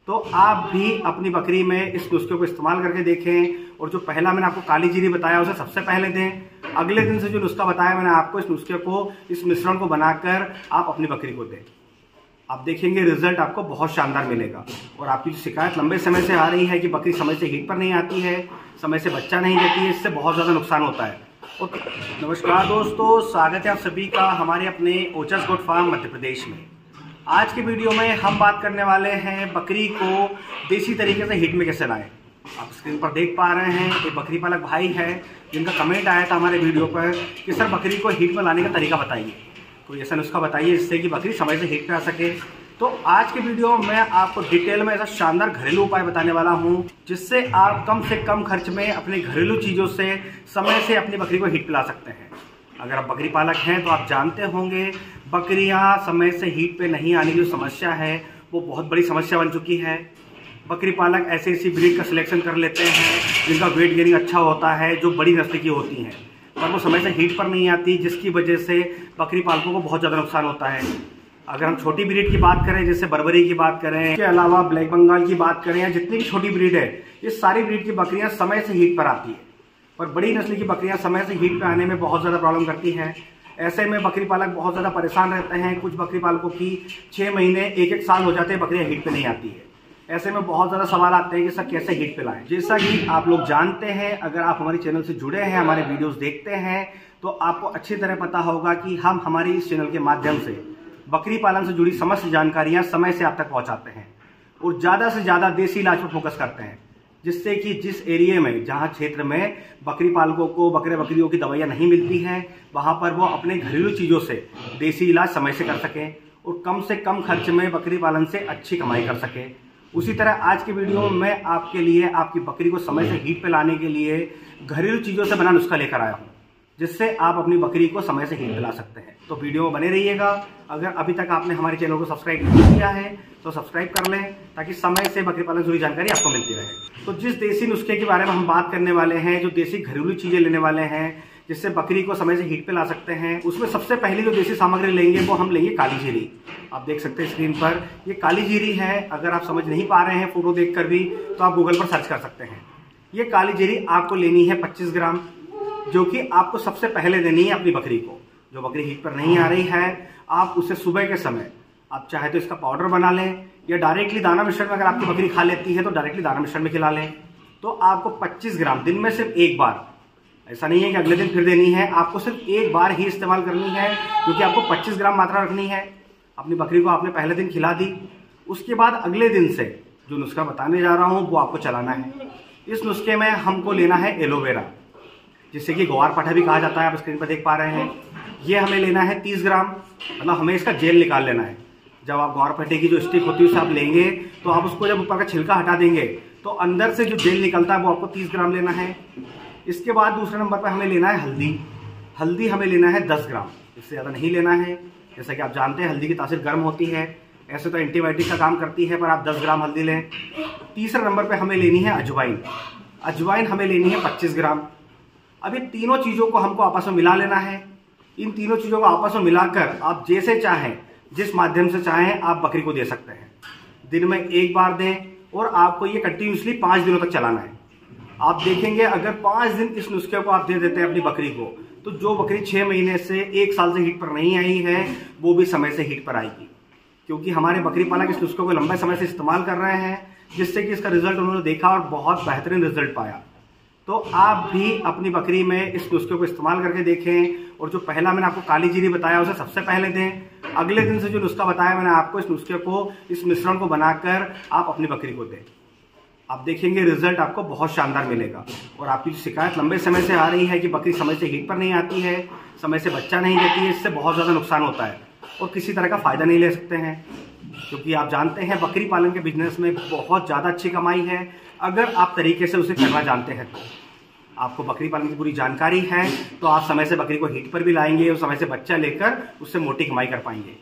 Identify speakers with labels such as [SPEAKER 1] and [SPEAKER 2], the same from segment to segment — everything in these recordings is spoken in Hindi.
[SPEAKER 1] तो आप भी अपनी बकरी में इस नुस्खे को इस्तेमाल करके देखें और जो पहला मैंने आपको काली जीरी बताया उसे सबसे पहले दें। अगले दिन से जो नुस्खा बताया मैंने आपको, इस नुस्खे को, इस मिश्रण को बनाकर आप अपनी बकरी को दें। आप देखेंगे रिजल्ट आपको बहुत शानदार मिलेगा। और आपकी जो शिकायत लंबे समय से आ रही है कि बकरी समय से हीट पर नहीं आती है, समय से बच्चा नहीं देती है, इससे बहुत ज़्यादा नुकसान होता है। नमस्कार दोस्तों, स्वागत है आप सभी का हमारे अपने ओचस गोट फार्म मध्य प्रदेश में। आज की वीडियो में हम बात करने वाले हैं बकरी को देसी तरीके से हीट में कैसे लाएं। आप स्क्रीन पर देख पा रहे हैं एक बकरी पालक भाई है जिनका कमेंट आया था हमारे वीडियो पर कि सर बकरी को हीट में लाने का तरीका बताइए, कोई ऐसा नुस्खा बताइए जिससे कि बकरी समय से हीट पे आ सके। तो आज के वीडियो में आपको डिटेल में ऐसा शानदार घरेलू उपाय बताने वाला हूं जिससे आप कम से कम खर्च में अपने घरेलू चीज़ों से समय से अपनी बकरी को हीट पे ला सकते हैं। अगर आप बकरी पालक हैं तो आप जानते होंगे बकरियां समय से हीट पे नहीं आने की जो समस्या है वो बहुत बड़ी समस्या बन चुकी है। बकरी पालक ऐसी ब्रीड का सिलेक्शन कर लेते हैं जिनका वेट गेनिंग अच्छा होता है, जो बड़ी नस्ल की होती हैं, पर वो समय से हीट पर नहीं आती, जिसकी वजह से बकरी पालकों को बहुत ज़्यादा नुकसान होता है। अगर हम छोटी ब्रीड की बात करें, जैसे बर्बरी की बात करें, इसके अलावा ब्लैक बंगाल की बात करें, या जितनी भी छोटी ब्रीड है, ये सारी ब्रीड की बकरियां समय से हीट पर आती है। पर बड़ी नस्ल की बकरियां समय से हीट पर आने में बहुत ज़्यादा प्रॉब्लम करती हैं। ऐसे में बकरी पालक बहुत ज़्यादा परेशान रहते हैं। कुछ बकरी पालकों की 6 महीने 1-1 साल हो जाते हैं बकरियां हीट पे नहीं आती है। ऐसे में बहुत ज़्यादा सवाल आते हैं कि सर कैसे हीट पे लाएं। जैसा कि आप लोग जानते हैं, अगर आप हमारे चैनल से जुड़े हैं, हमारे वीडियोस देखते हैं, तो आपको अच्छी तरह पता होगा कि हम हमारे इस चैनल के माध्यम से बकरी पालन से जुड़ी समस्त जानकारियाँ समय से आप तक पहुँचाते हैं और ज़्यादा से ज़्यादा देसी इलाज पर फोकस करते हैं, जिससे कि जिस एरिया में, जहाँ क्षेत्र में बकरी पालकों को बकरियों की दवाइयाँ नहीं मिलती हैं, वहाँ पर वो अपने घरेलू चीज़ों से देसी इलाज समय से कर सकें और कम से कम खर्च में बकरी पालन से अच्छी कमाई कर सकें। उसी तरह आज के वीडियो में आपके लिए आपकी बकरी को समय से हीट पे लाने के लिए घरेलू चीज़ों से बना नुस्खा लेकर आया हूँ, जिससे आप अपनी बकरी को समय से हीट पे ला सकते हैं। तो वीडियो में बने रहिएगा। अगर अभी तक आपने हमारे चैनल को सब्सक्राइब नहीं किया है तो सब्सक्राइब कर लें, ताकि समय से बकरी पालन से जुड़ी जानकारी आपको मिलती रहे। तो जिस देसी नुस्खे के बारे में हम बात करने वाले हैं, जो देसी घरेलू चीज़ें लेने वाले हैं जिससे बकरी को समय से हीट पे ला सकते हैं, उसमें सबसे पहले जो देसी सामग्री लेंगे वो हम लेंगे काली जीरी। आप देख सकते हैं स्क्रीन पर, ये काली जीरी है। अगर आप समझ नहीं पा रहे हैं फोटो देखकर भी, तो आप गूगल पर सर्च कर सकते हैं। ये काली जीरी आपको लेनी है 25 ग्राम, जो कि आपको सबसे पहले देनी है अपनी बकरी को। जो बकरी हीट पर नहीं आ रही है, आप उसे सुबह के समय, आप चाहे तो इसका पाउडर बना लें, या डायरेक्टली दाना मिश्रण में, अगर आपकी बकरी खा लेती है तो डायरेक्टली दाना मिश्रण में खिला लें। तो आपको 25 ग्राम दिन में सिर्फ एक बार, ऐसा नहीं है कि अगले दिन फिर देनी है, आपको सिर्फ एक बार ही इस्तेमाल करनी है, क्योंकि आपको 25 ग्राम मात्रा रखनी है। अपनी बकरी को आपने पहले दिन खिला दी, उसके बाद अगले दिन से जो नुस्खा बताने जा रहा हूँ वो आपको चलाना है। इस नुस्खे में हमको लेना है एलोवेरा, जिससे कि ग्वारपाठा भी कहा जाता है, आप स्क्रीन पर देख पा रहे हैं। ये हमें लेना है 30 ग्राम, मतलब हमें इसका जेल निकाल लेना है। जब आप ग्वारपाठे की जो स्टिक होती है उसे आप लेंगे, तो आप उसको जब ऊपर का छिलका हटा देंगे तो अंदर से जो जेल निकलता है वो आपको 30 ग्राम लेना है। इसके बाद दूसरे नंबर पर हमें लेना है हल्दी हमें लेना है 10 ग्राम, इससे ज़्यादा नहीं लेना है। जैसा कि आप जानते हैं हल्दी की तासीर गर्म होती है, ऐसे तो एंटीबायोटिक का काम करती है, पर आप 10 ग्राम हल्दी लें। तीसरे नंबर पर हमें लेनी है अजवाइन हमें लेनी है 25 ग्राम। अब इन तीनों चीज़ों को हमको आपस में मिला लेना है। इन तीनों चीज़ों को आपस में मिलाकर आप जैसे चाहें, जिस माध्यम से चाहें, आप बकरी को दे सकते हैं। दिन में एक बार दें और आपको ये कंटिन्यूसली 5 दिनों तक चलाना है। आप देखेंगे अगर 5 दिन इस नुस्खे को आप दे देते हैं अपनी बकरी को, तो जो बकरी 6 महीने से 1 साल से हीट पर नहीं आई है वो भी समय से हीट पर आएगी, क्योंकि हमारे बकरी पालक इस नुस्खे को लंबे समय से इस्तेमाल कर रहे हैं, जिससे कि इसका रिजल्ट उन्होंने देखा और बहुत बेहतरीन रिजल्ट पाया। तो आप भी अपनी बकरी में इस नुस्खे को इस्तेमाल करके देखें और जो पहला मैंने आपको काली जीरी बताया उसे सबसे पहले दें। अगले दिन से जो नुस्खा बताया मैंने आपको, इस नुस्खे को, इस मिश्रण को बनाकर आप अपनी बकरी को दें। आप देखेंगे रिजल्ट आपको बहुत शानदार मिलेगा। और आपकी जो शिकायत लंबे समय से आ रही है कि बकरी समय से हीट पर नहीं आती है, समय से बच्चा नहीं देती है, इससे बहुत ज़्यादा नुकसान होता है और किसी तरह का फ़ायदा नहीं ले सकते हैं, क्योंकि आप जानते हैं बकरी पालन के बिजनेस में बहुत ज़्यादा अच्छी कमाई है, अगर आप तरीके से उसे करना जानते हैं तो। आपको बकरी पालन की पूरी जानकारी है तो आप समय से बकरी को हीट पर भी लाएंगे और समय से बच्चा लेकर उससे मोटी कमाई कर पाएंगे।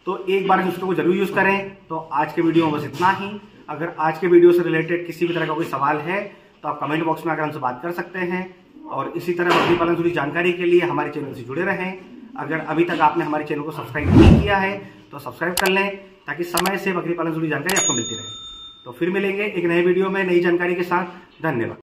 [SPEAKER 1] तो एक बार नुस्खे को जरूर यूज़ करें। तो आज के वीडियो में बस इतना ही। अगर आज के वीडियो से रिलेटेड किसी भी तरह का कोई सवाल है तो आप कमेंट बॉक्स में आकर हमसे बात कर सकते हैं, और इसी तरह बकरी पालन से जुड़ी जानकारी के लिए हमारे चैनल से जुड़े रहें। अगर अभी तक आपने हमारे चैनल को सब्सक्राइब नहीं किया है तो सब्सक्राइब कर लें, ताकि समय से बकरी पालन से जुड़ी जानकारी आपको मिलती रहे। तो फिर मिलेंगे एक नए वीडियो में नई जानकारी के साथ। धन्यवाद।